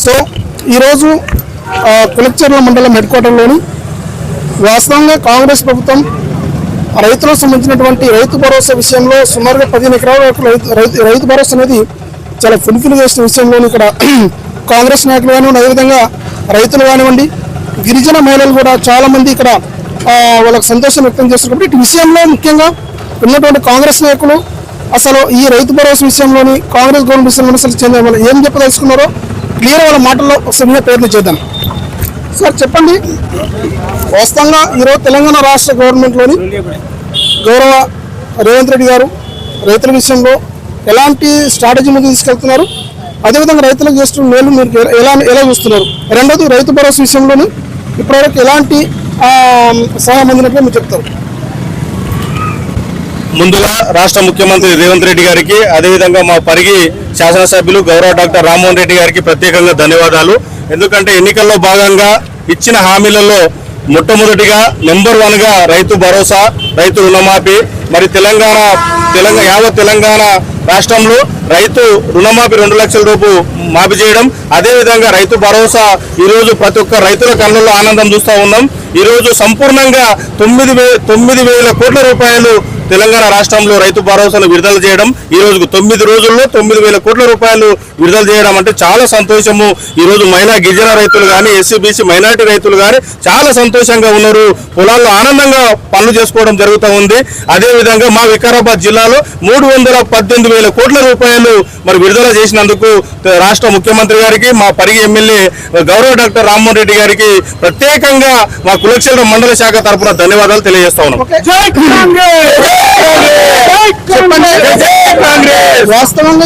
So ఈరోజు కులచెర్ల మండలం head క్వార్టర్లోని వాస్తవంగా కాంగ్రెస్ ప్రభుత్వం రైతులకు సంబంధించినటువంటి రైతు భరోసా విషయంలో సుమారుగా 15 ఎకరాల వరకు రైతు భరోసా అనేది చాలా ఫుల్ఫిల్ చేసిన విషయంలోని ఇక్కడ కాంగ్రెస్ నాయకులు కానివ్వండి, అదేవిధంగా రైతులు కానివ్వండి, గిరిజన మహిళలు కూడా చాలామంది ఇక్కడ వాళ్ళకి సంతోషం వ్యక్తం చేస్తారు. కాబట్టి ఈ విషయంలో ముఖ్యంగా ఉన్నటువంటి కాంగ్రెస్ నాయకులు అసలు ఈ రైతు భరోసా విషయంలోని కాంగ్రెస్ గవర్నమెంట్ విషయంలో అసలు ఏం చెప్పదలుచుకున్నారో క్లియర్ వాళ్ళ మాటల్లో ఒకసారి ప్రయత్నం చేద్దాం. సార్ చెప్పండి, వాస్తవంగా ఈరోజు తెలంగాణ రాష్ట్ర గవర్నమెంట్లోని గౌరవ రేవంత్ రెడ్డి గారు రైతుల విషయంలో ఎలాంటి స్ట్రాటజీ ముందు తీసుకెళ్తున్నారు, అదేవిధంగా రైతులకు చేస్తున్న మేలు మీరు ఎలా చూస్తున్నారు? రెండోది రైతు భరోసా విషయంలోని ఇప్పటివరకు ఎలాంటి సహాయం అందినట్లు మీరు చెప్తారు? ముందుగా రాష్ట్ర ముఖ్యమంత్రి రేవంత్ రెడ్డి గారికి, అదేవిధంగా మా పరిగి శాసనసభ్యులు గౌరవ డాక్టర్ రామ్మోహన్ రెడ్డి గారికి ప్రత్యేకంగా ధన్యవాదాలు. ఎందుకంటే ఎన్నికల్లో భాగంగా ఇచ్చిన హామీలలో మొట్టమొదటిగా నెంబర్ 1గా రైతు భరోసా, రైతు రుణమాఫీ, మరి యావత్ తెలంగాణ రాష్ట్రంలో రైతు రుణమాఫీ 2 లక్షల రూపాయలు మాఫీ చేయడం, అదేవిధంగా రైతు భరోసా ఈరోజు ప్రతి ఒక్క రైతుల కళ్ళల్లో ఆనందం చూస్తూ ఉన్నాం. ఈరోజు సంపూర్ణంగా 9,000 కోట్ల రూపాయలు తెలంగాణ రాష్ట్రంలో రైతు భరోసాను విడుదల చేయడం, ఈ రోజు 9 రోజుల్లో 9,000 కోట్ల రూపాయలు విడుదల చేయడం అంటే చాలా సంతోషము. ఈరోజు మహిళా గిరిజన రైతులు కానీ, ఎస్సీ బీసీ మైనార్టీ రైతులు కానీ చాలా సంతోషంగా ఉన్నారు. పొలాల్లో ఆనందంగా పనులు చేసుకోవడం జరుగుతూ ఉంది. అదేవిధంగా మా వికారాబాద్ జిల్లాలో 318,000 కోట్ల రూపాయలు మరి విడుదల చేసినందుకు రాష్ట్ర ముఖ్యమంత్రి గారికి, మా పరిగి ఎమ్మెల్యే గౌరవ డాక్టర్ రామ్మోహన్ రెడ్డి గారికి ప్రత్యేకంగా మా కులచెర్ల మండల శాఖ తరఫున ధన్యవాదాలు తెలియజేస్తా ఉన్నాం. వాస్తవంగా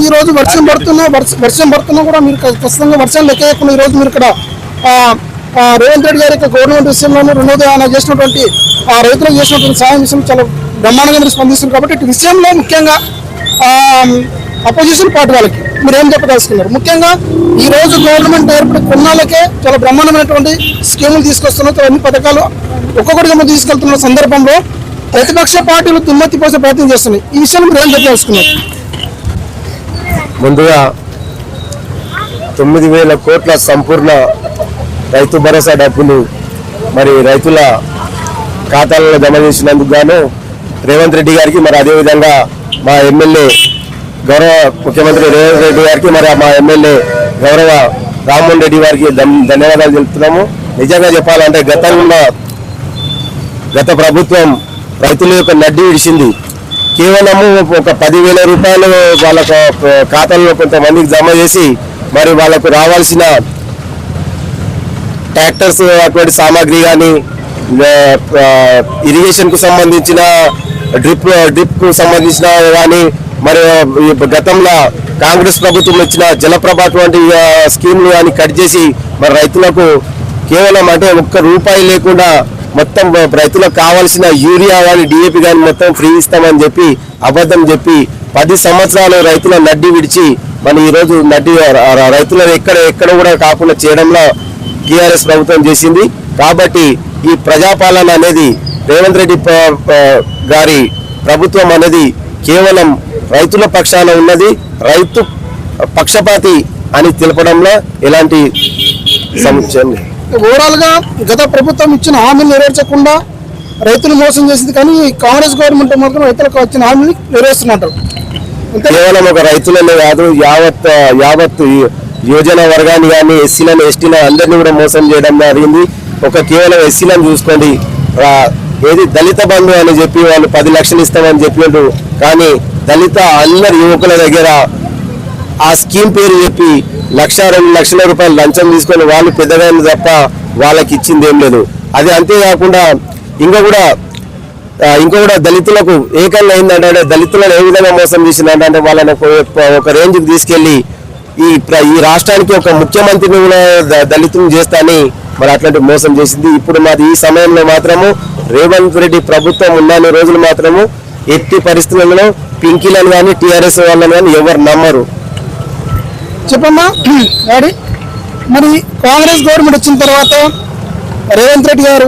ఈ రోజు వర్షం పడుతున్నా కూడా మీరు ఖచ్చితంగా వర్షం లెక్కకుండా ఈ రోజు మీరు ఇక్కడ రేవంత్ రెడ్డి గారి గవర్నమెంట్ విషయంలోనూ, రెండోది ఆయన చేసినటువంటి రైతులకు చేసినటువంటి సాయం విషయం చాలా బ్రహ్మాండంగా మీరు స్పందిస్తున్నారు. కాబట్టి ఇటు విషయంలో ముఖ్యంగా అపోజిషన్ పార్టీ వాళ్ళకి మీరు ఏం చెప్పదలుచుకున్నారు? ముఖ్యంగా ఈ రోజు గవర్నమెంట్ ఏర్పడి కొన్నాళ్ళకే చాలా బ్రహ్మాండమైనటువంటి స్కీములు తీసుకొస్తున్నారు, అన్ని పథకాలు ఒక్కొక్కటిగా ముందు తీసుకెళ్తున్న సందర్భంలో ప్రతిపక్ష పార్టీలు దుమ్మెత్తి పోసే ప్రయత్నం చేస్తున్నాయి. ఈ విషయం మీరు ఏం చెప్పదలుచుకున్నారు? ముందుగా 9,000 కోట్ల సంపూర్ణ రైతు భరోసా డబ్బులు మరి రైతుల ఖాతాలలో జమ చేసినందుకు గాను రేవంత్ రెడ్డి గారికి, మరి అదేవిధంగా మా ఎమ్మెల్యే గౌరవ ముఖ్యమంత్రి రేవంత్ రెడ్డి గారికి, మరి మా ఎమ్మెల్యే గౌరవ రామ్మోహన్ రెడ్డి గారికి ధన్యవాదాలు తెలుపుతున్నాము. నిజంగా చెప్పాలంటే గత ప్రభుత్వం రైతుల యొక్క నడ్డి విడిచింది. కేవలము ఒక 10,000 రూపాయలు వాళ్ళ ఖాతాల్లో కొంతమందికి జమ చేసి మరి వాళ్ళకు రావాల్సిన ట్రాక్టర్స్ అటువంటి సామాగ్రి కానీ, ఇరిగేషన్కు సంబంధించిన డ్రిప్కు సంబంధించిన కానీ, మరి గతంలో కాంగ్రెస్ ప్రభుత్వం ఇచ్చిన జలప్రభ అటువంటి స్కీమ్లు కానీ కట్ చేసి మరి రైతులకు కేవలం అంటే ₹1 లేకుండా మొత్తం రైతులకు కావాల్సిన యూరియా కానీ, డిఏపి కానీ మొత్తం ఫ్రీ ఇస్తామని చెప్పి అబద్ధం చెప్పి 10 సంవత్సరాలు రైతుల నడ్డి విడిచి మన ఈరోజు నడ్డి రైతులను ఎక్కడ కూడా కాకుండా చేయడంలో టీఆర్ఎస్ ప్రభుత్వం చేసింది. కాబట్టి ఈ ప్రజాపాలన అనేది రేవంత్ రెడ్డి గారి ప్రభుత్వం అనేది కేవలం రైతుల పక్షాన ఉన్నది, రైతు పక్షపాతి అని తెలపడంలో ఎలాంటి సంశయం లేదు. ఓవరాల్ గా గత ప్రభుత్వం ఇచ్చిన హామీలు నెరవేర్చకుండా రైతులు మోసం చేసింది, కానీ కాంగ్రెస్ గవర్నమెంట్ మాత్రం రైతులకు వచ్చిన హామీని నెరవేరుస్తున్నారు. కేవలం ఒక రైతులనే కాదు, యావత్ యోజన వర్గాన్ని కానీ, ఎస్సీలను ఎస్టీలను అందరినీ కూడా మోసం చేయడం జరిగింది. కేవలం ఎస్సీలను చూసుకోండి, ఏది దళిత బంధు అని చెప్పి వాళ్ళు 10 లక్షలు ఇస్తామని చెప్పినట్టు, కానీ దళిత అందరి యువకుల దగ్గర ఆ స్కీమ్ పేరు చెప్పి 1-2 లక్షల రూపాయలు లంచం తీసుకొని వాళ్ళు పెద్దగా తప్ప వాళ్ళకి ఇచ్చింది ఏం లేదు. అది అంతేకాకుండా ఇంకా కూడా దళితులకు ఏకంగా ఏంటంటే దళితులను ఏ విధంగా మోసం చేసిందంటే వాళ్ళని ఒక రేంజ్కి తీసుకెళ్లి ఈ రాష్ట్రానికి ఒక ముఖ్యమంత్రిని కూడా దళితులను చేస్తాని మరి అట్లాంటి మోసం చేసింది. ఇప్పుడు మాది ఈ సమయంలో మాత్రము రేవంత్ రెడ్డి ప్రభుత్వం ఉన్న రోజులు మాత్రము ఎట్టి పరిస్థితులలో పింకీలను కానీ, టీఆర్ఎస్ వాళ్ళని కానీ ఎవరు నమ్మరు. చెప్పమ్మా డాడీ, మరి కాంగ్రెస్ గవర్నమెంట్ వచ్చిన తర్వాత రేవంత్ రెడ్డి గారు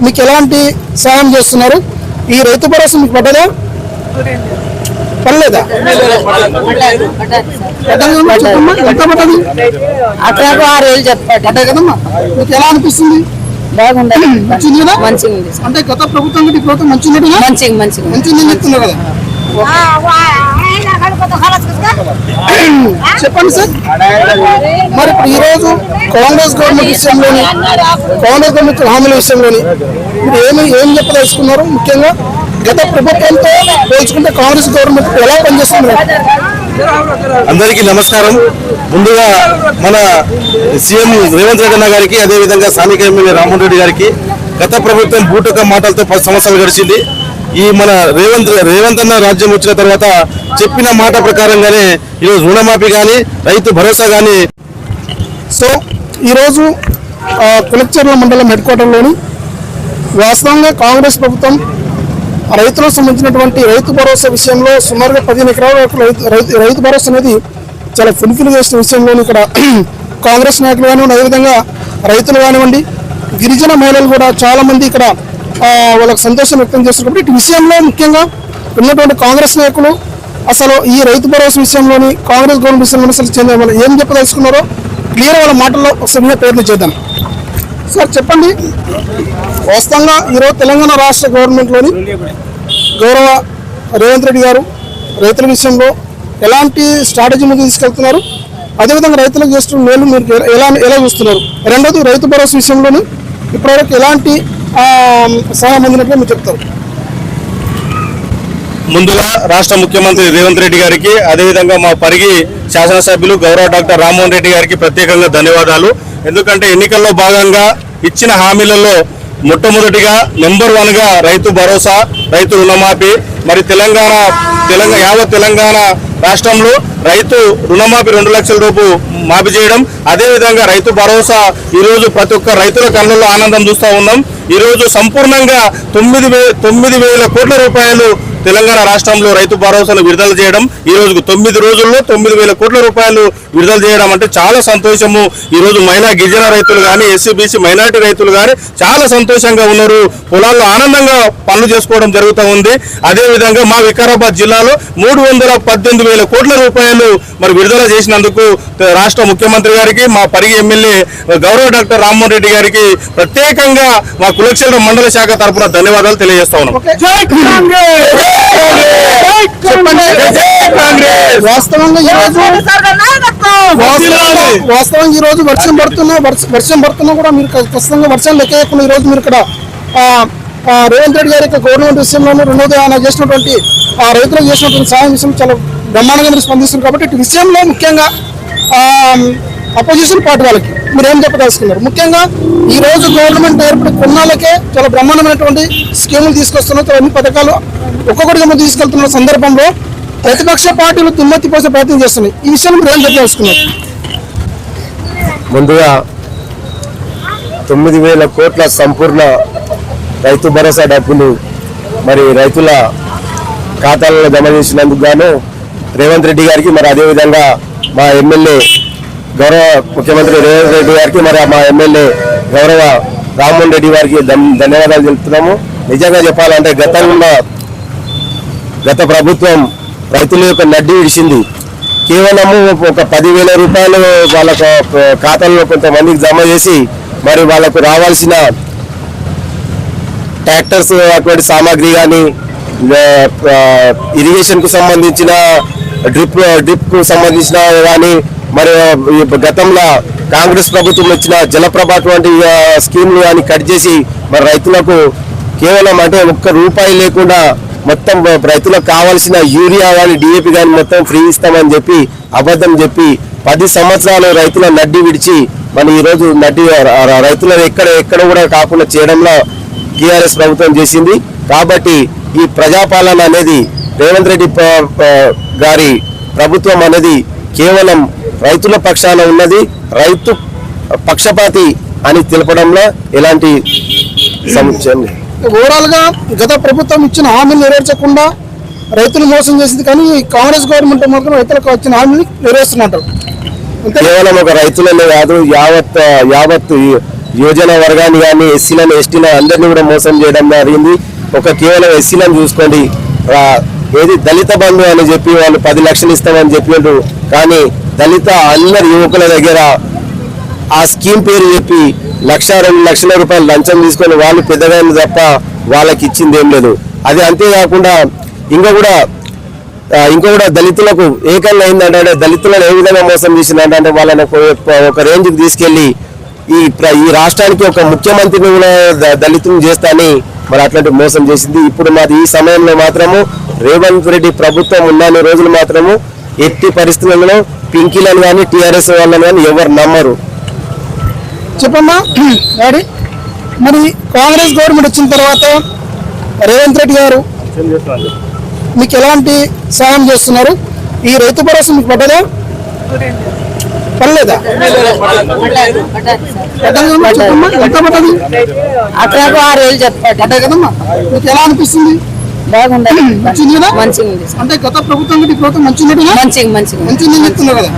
మీకు ఎలాంటి సాయం చేస్తున్నారు? ఈ రైతు భరోసా మీకు పడ్డదా? పర్లేదా? ఎంత పడ్డది? అక్కడ 6,000 చెప్పాడు. పడ్డాయి కదమ్మా. మీకు ఎలా అనిపిస్తుంది? బాగుండదు, మంచిది కదా? మంచిగా ఉంది, అంటే గత ప్రభుత్వం కంటే ఈ ప్రభుత్వం మంచిది మంచిది చెప్తున్నారు కదా. చెప్పండి సార్. మరి ఇప్పుడు ఈ రోజు కాంగ్రెస్ గవర్నమెంట్ విషయంలోని కాంగ్రెస్ గవర్నమెంట్ హామీల విషయంలోని మీరు ఏం చెప్పదలుచుకున్నారు? ముఖ్యంగా గత ప్రభుత్వంతో పోల్చుకుంటే కాంగ్రెస్ గవర్నమెంట్ ఎలా పనిచేస్తుంది? అందరికీ నమస్కారం. ముందుగా మన సీఎం రేవంత్ రెడ్డి అన్న గారికి, అదేవిధంగా స్థానిక ఎమ్మెల్యే రామ్మోహన్ రెడ్డి గారికి గత ప్రభుత్వం బూటక మాటలతో 10 సంవత్సరాలు గడిచింది. ఈ మన రేవంత్ అన్న రాజ్యం వచ్చిన తర్వాత చెప్పిన మాట ప్రకారంగానే ఈరోజు రుణమాఫీ కానీ, రైతు భరోసా కానీ. సో ఈరోజు కులచెర్ల మండలం హెడ్ క్వార్టర్లోని వాస్తవంగా కాంగ్రెస్ ప్రభుత్వం రైతులకు సంబంధించినటువంటి రైతు భరోసా విషయంలో సుమారుగా 15 ఎకరాల వరకు రైతు భరోసా అనేది చాలా ఫుల్ఫిల్ చేసిన విషయంలో ఇక్కడ కాంగ్రెస్ నాయకులు కానివ్వండి, అదేవిధంగా రైతులు కానివ్వండి, గిరిజన మహిళలు కూడా చాలామంది ఇక్కడ వాళ్ళకి సంతోషం వ్యక్తం చేస్తున్నారు. కాబట్టి ఈ విషయంలో ముఖ్యంగా ఉన్నటువంటి కాంగ్రెస్ నాయకులు అసలు ఈ రైతు భరోసా విషయంలోని కాంగ్రెస్ గవర్నమెంట్ విషయంలో అసలు ఏం చెప్పదలుచుకున్నారో క్లియర్ వాళ్ళ మాటల్లో ఒకసారి ప్రయత్నం చేద్దాం. సార్ చెప్పండి, వాస్తవంగా ఈరోజు తెలంగాణ రాష్ట్ర గవర్నమెంట్లోని గౌరవ రేవంత్ రెడ్డి గారు రైతుల విషయంలో ఎలాంటి స్ట్రాటజీ ముందు తీసుకెళ్తున్నారు, అదేవిధంగా రైతులకు చేస్తున్న మేలు మీరు ఎలా చూస్తున్నారు? రెండోది రైతు భరోసా విషయంలోని ఇప్పటివరకు ఎలాంటి సహాయం అందినట్లు మీరు చెప్తారు? ముందుగా రాష్ట్ర ముఖ్యమంత్రి రేవంత్ రెడ్డి గారికి, అదేవిధంగా మా పరిగి శాసనసభ్యులు గౌరవ డాక్టర్ రామ్మోహన్ రెడ్డి గారికి ప్రత్యేకంగా ధన్యవాదాలు. ఎందుకంటే ఎన్నికల్లో భాగంగా ఇచ్చిన హామీలలో మొట్టమొదటిగా నెంబర్ 1గా రైతు భరోసా, రైతు రుణమాఫీ. మరి యావత్ తెలంగాణ రాష్ట్రంలో రైతు రుణమాఫీ 2 లక్షల రూపాయలు మాఫీ చేయడం, అదేవిధంగా రైతు భరోసా ఈరోజు ప్రతి ఒక్క రైతుల కళ్ళల్లో ఆనందం చూస్తూ ఉన్నాం. ఈరోజు సంపూర్ణంగా 9,000 కోట్ల రూపాయలు తెలంగాణ రాష్ట్రంలో రైతు భరోసాను విడుదల చేయడం, ఈ రోజుకు 9 రోజుల్లో 9,000 కోట్ల రూపాయలు విడుదల చేయడం అంటే చాలా సంతోషము. ఈరోజు మహిళా గిరిజన రైతులు కానీ, ఎస్సీ బీసీ మైనారిటీ రైతులు కానీ చాలా సంతోషంగా ఉన్నారు. పొలాల్లో ఆనందంగా పనులు చేసుకోవడం జరుగుతూ ఉంది. అదేవిధంగా మా వికారాబాద్ జిల్లాలో 318,000 కోట్ల రూపాయలు మరి విడుదల చేసినందుకు రాష్ట్ర ముఖ్యమంత్రి గారికి, మా పరిగి ఎమ్మెల్యే గౌరవ డాక్టర్ రామ్మోహన్ రెడ్డి గారికి ప్రత్యేకంగా మా కులచెర్ల మండల శాఖ తరఫున ధన్యవాదాలు తెలియజేస్తా ఉన్నాం. వాస్తవంగా ఈ రోజు వర్షం పడుతున్నా కూడా మీరు ఖచ్చితంగా వర్షాలు లెక్కకుండా ఈ రోజు మీరు ఇక్కడ రేవంత్ రెడ్డి గారి గవర్నమెంట్ విషయంలోనూ, రెండోది ఆయన చేసినటువంటి రైతులకు చేసినటువంటి సాయం విషయం చాలా బ్రహ్మాండంగా మీరు స్పందిస్తున్నారు. కాబట్టి ఇటు విషయంలో ముఖ్యంగా అపోజిషన్ పార్టీ వాళ్ళకి మీరు ఏం చెప్పదలుచుకున్నారు? ముఖ్యంగా ఈ రోజు గవర్నమెంట్ ఏర్పడి కొన్నాళ్ళకే చాలా బ్రహ్మాండమైనటువంటి స్కీములు తీసుకొస్తున్నారు, అన్ని పథకాలు ఒక్కొక్కటిగా ముందు తీసుకెళ్తున్న సందర్భంలో ప్రతిపక్ష పార్టీలు దుమ్మెత్తి పోసే ప్రయత్నం చేస్తున్నాయి. ఈ విషయాన్ని మీరు ఏం చెప్పదలుచుకున్నారు? ముందుగా 9,000 కోట్ల సంపూర్ణ రైతు భరోసా డబ్బులు మరి రైతుల ఖాతాలలో జమ చేసినందుకు గాను రేవంత్ రెడ్డి గారికి, మరి అదేవిధంగా మా ఎమ్మెల్యే గౌరవ ముఖ్యమంత్రి రేవంత్ రెడ్డి గారికి, మరి మా ఎమ్మెల్యే గౌరవ రామ్మోహన్ రెడ్డి గారికి ధన్యవాదాలు తెలుపుతున్నాము. నిజంగా చెప్పాలంటే గత ప్రభుత్వం రైతుల యొక్క నడ్డి విడిచింది. కేవలము ఒక 10,000 రూపాయలు వాళ్ళ ఖాతాల్లో కొంతమందికి జమ చేసి మరి వాళ్ళకు రావాల్సిన ట్రాక్టర్స్ అటువంటి సామాగ్రి కానీ, ఇరిగేషన్కు సంబంధించిన డ్రిప్కు సంబంధించిన కానీ, మరి గతంలో కాంగ్రెస్ ప్రభుత్వం ఇచ్చిన జలప్రభ అటువంటి స్కీమ్లు కానీ కట్ చేసి మరి రైతులకు కేవలం అంటే ₹1 లేకుండా మొత్తం రైతులకు కావాల్సిన యూరియా కానీ, డిఏపి కానీ మొత్తం ఫ్రీ ఇస్తామని చెప్పి అబద్ధం చెప్పి 10 సంవత్సరాలు రైతుల నడ్డి విడిచి మన ఈరోజు రైతులను ఎక్కడ కూడా కాకుండా చేయడంలో టీఆర్ఎస్ ప్రభుత్వం చేసింది. కాబట్టి ఈ ప్రజాపాలన అనేది రేవంత్ రెడ్డి గారి ప్రభుత్వం అనేది కేవలం రైతుల పక్షాన ఉన్నది, రైతు పక్షపాతి అని తెలపడంలో ఎలాంటి సంశయం లేదు. ఓవరాల్ గా గత ప్రభుత్వం ఇచ్చిన హామీలు నెరవేర్చకుండా రైతులు మోసం చేసింది, కానీ కాంగ్రెస్ గవర్నమెంట్ మాత్రం రైతులకు వచ్చిన హామీని నెరవేరుస్తున్నారు. కేవలం ఒక రైతులనే కాదు, యావత్ యువజన వర్గాన్ని కానీ, ఎస్సీలను ఎస్టీలను అందరినీ కూడా మోసం చేయడం జరిగింది. కేవలం ఎస్సీలను చూసుకోండి, ఏది దళిత బంధు అని చెప్పి వాళ్ళు 10 లక్షలు ఇస్తామని చెప్పిండ్రు. కానీ దళిత అందరి యువకుల దగ్గర ఆ స్కీమ్ పేరు చెప్పి 1-2 లక్షల రూపాయలు లంచం తీసుకొని వాళ్ళు పెద్దగా తప్ప వాళ్ళకి ఇచ్చింది ఏం లేదు. అది అంతేకాకుండా ఇంకా కూడా దళితులకు ఏకంగా అయిందంటే దళితులను ఏ విధంగా మోసం చేసిందంటే వాళ్ళని ఒక రేంజ్కి తీసుకెళ్లి ఈ రాష్ట్రానికి ఒక ముఖ్యమంత్రిని కూడా దళితులను చేస్తాని మరి అట్లాంటి మోసం చేసింది. ఇప్పుడు మాది ఈ సమయంలో మాత్రము రేవంత్ రెడ్డి ప్రభుత్వం ఉన్న రోజులు మాత్రము ఎట్టి పరిస్థితులలో పింకీలను కానీ టీఆర్ఎస్ వాళ్ళని కానీ ఎవరు నమ్మరు. చెప్పమ్మా డాడీ, మరి కాంగ్రెస్ గవర్నమెంట్ వచ్చిన తర్వాత రేవంత్ రెడ్డి గారు మీకు ఎలాంటి సాయం చేస్తున్నారు? ఈ రైతు భరోసా మీకు పడ్డదా? పడలేదా? చెప్పమ్మా, ఎంత పడ్డది? అక్కడకు 6,000 చెప్పాడు. పడ్డాయి కదమ్మా, మీకు ఎలా అనిపిస్తుంది? బాగుండదు. మంచిది కదా? మంచిగా ఉంది. అంటే గత ప్రభుత్వం కంటే ఈ ప్రభుత్వం మంచిది మంచిది చెప్తున్నారు కదా.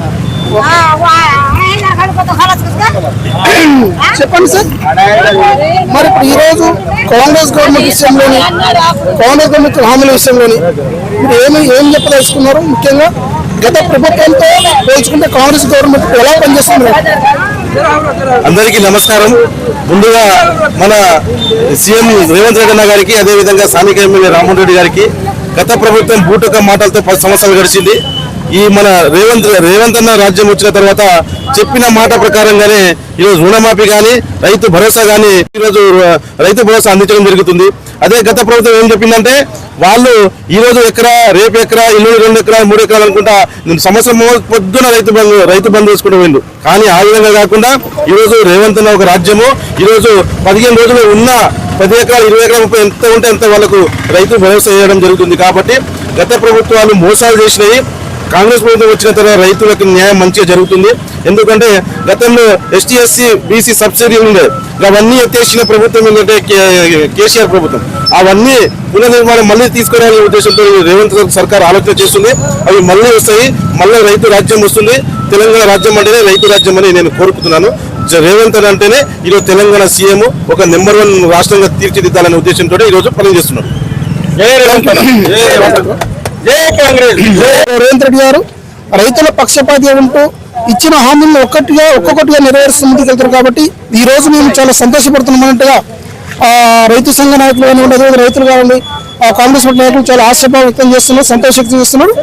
చెప్పండి సార్. మరి ఈ రోజు కాంగ్రెస్ గవర్నమెంట్ విషయంలోని కాంగ్రెస్ గవర్నమెంట్ హామీల విషయంలోని మీరు ఏం చెప్పదలుచుకున్నారు? ముఖ్యంగా గత ప్రభుత్వంతో పోల్చుకుంటే కాంగ్రెస్ గవర్నమెంట్ ఎలా పనిచేస్తున్నారు? అందరికీ నమస్కారం. ముందుగా మన సీఎం రేవంత్ రెడ్డి అన్న గారికి, అదేవిధంగా స్థానిక ఎమ్మెల్యే రామ్మోహన్ రెడ్డి గారికి గత ప్రభుత్వం బూటక మాటలతో 10 సంవత్సరాలు గడిచింది. ఈ మన రేవంత్ అన్న రాజ్యం వచ్చిన తర్వాత చెప్పిన మాట ప్రకారంగానే ఈరోజు రుణమాఫీ కానీ రైతు భరోసా కానీ ఈరోజు రైతు భరోసా అందించడం జరుగుతుంది. అదే గత ప్రభుత్వం ఏం చెప్పిందంటే వాళ్ళు ఈ రోజు ఎకరా, రేపు ఎకరా, 2 ఎకరాలు 3 ఎకరాలు అనుకుంటా సంవత్సరం పొద్దున రైతు బంధు వేసుకుంటూ పోయిండు. కానీ ఆ విధంగా కాకుండా ఈరోజు రేవంత్ అన్న ఒక రాజ్యము ఈరోజు 15 రోజులు ఉన్న 10 ఎకరాలు 20 ఎకరాలు 30 ఎంత ఉంటే అంత వాళ్ళకు రైతు భరోసా చేయడం జరుగుతుంది. కాబట్టి గత ప్రభుత్వాలు మోసాలు చేసినాయి. కాంగ్రెస్ ప్రభుత్వం వచ్చిన తర్వాత రైతులకు న్యాయం మంచిగా జరుగుతుంది. ఎందుకంటే గతంలో ఎస్టీ ఎస్సీ బీసీ సబ్సిడీ ఉండే, అవన్నీ ఎత్తేసిన ప్రభుత్వం ఏంటంటే కేసీఆర్ ప్రభుత్వం. అవన్నీ పునర్నిర్మాణం మళ్ళీ తీసుకురావాలనే ఉద్దేశంతో రేవంత్ సర్కార్ ఆలోచన చేస్తుంది. అవి మళ్ళీ వస్తాయి, మళ్ళీ రైతు రాజ్యం వస్తుంది. తెలంగాణ రాజ్యం అంటేనే రైతు రాజ్యం అని నేను కోరుకుంటున్నాను. రేవంత్ అంటేనే ఈరోజు తెలంగాణ సీఎం ఒక నెంబర్ 1 రాష్ట్రంగా తీర్చిదిద్దాలనే ఉద్దేశంతో ఈరోజు పనిచేస్తున్నారు. రేవంత్ రెడ్డి గారు రైతుల పక్షపాతి ఉంటూ ఇచ్చిన హామీలను ఒక్కొక్కటిగా నెరవేరుస్తూ ముందుకెళ్తారు. కాబట్టి ఈ రోజు మేము చాలా సంతోషపడుతున్నామన్నట్టుగా రైతు సంఘ నాయకులు కానివ్వండి, రైతులు కానివ్వండి, కాంగ్రెస్ పార్టీ నాయకులు చాలా ఆశాభావం వ్యక్తం చేస్తున్నారు, సంతోష వ్యక్తం చేస్తున్నారు.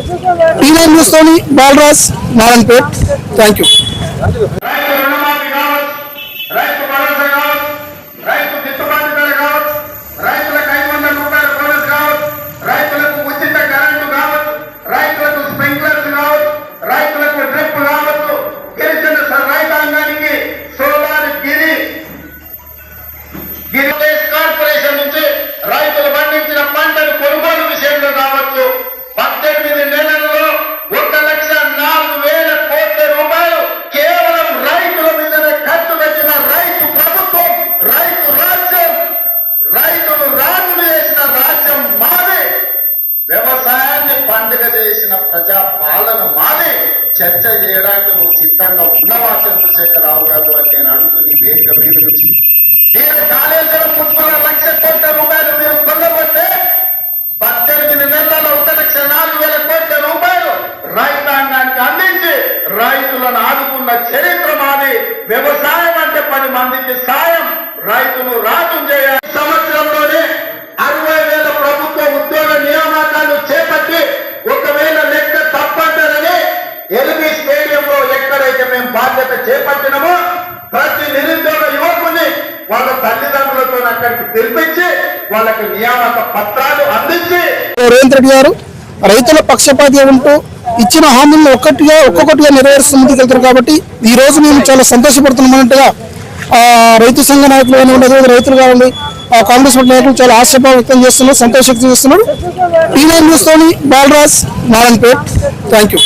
టీవీ న్యూస్ తోని Balaraj, Narayanpet. Thank you. Corporation నుంచి రైతులు పండించిన పంటను కొనుగోలు విషయంలో కావచ్చు 18 నెలల్లో 1,04,000 కోట్ల రూపాయలు కేవలం రైతుల మీదనే ఖర్చు పెట్టిన రైతు ప్రభుత్వం, రైతు రాజ్యం, రైతులు రాజులు చేసిన రాజ్యం మాది. వ్యవసాయాన్ని పండుగ చేసిన ప్రజా పాలన మాది. చర్చ చేయడానికి నువ్వు సిద్ధంగా ఉన్నవా చంద్రశేఖరరావు గారు అని నేను అడుగుతుంది వేదిక మీద నుంచి. మీరు కాళేశ్వరం పుష్పల 1,00,000 కోట్ల రూపాయలు మీరు కొల్లగొట్టే 18 నెలల్లో 1,04,000 కోట్ల రూపాయలు రైతాంగానికి అందించి రైతులను ఆదుకున్న చరిత్ర మాది. వ్యవసాయం అంటే 10 మందికి సాయం, రైతును రాజు చేయాలి. సంవత్సరంలోనే 60,000 ప్రభుత్వ ఉద్యోగ నియామకాలు చేపట్టి ఒకవేళ లెక్క తప్పంటారని ఎల్బీ స్టేడియంలో ఎక్కడైతే మేము బాధ్యత చేపట్టినామో ప్రతి నిరుద్యోగ యువకుని వాళ్ళ తల్లిదండ్రులతో అక్కడికి పిలిపించి వాళ్ళకి నియామక పత్రాలు అందించి. రేవంత్ రెడ్డి గారు రైతుల పక్షపాతి ఉంటూ ఇచ్చిన హామీలను ఒక్కొక్కటిగా నెరవేరుస్తూ ముందుకెళ్తారు. కాబట్టి ఈ రోజు మేము చాలా సంతోషపడుతున్నామన్నట్టుగా రైతు సంఘ నాయకులు కానివ్వండి, రైతులు కానివ్వండి, కాంగ్రెస్ పార్టీ నాయకులు చాలా ఆశాభావం వ్యక్తం చేస్తున్నారు, సంతోష వ్యక్తం చేస్తున్నారు. టీవీ న్యూస్ తోని బాలరాజ్, నారాయణపేట్. Thank you.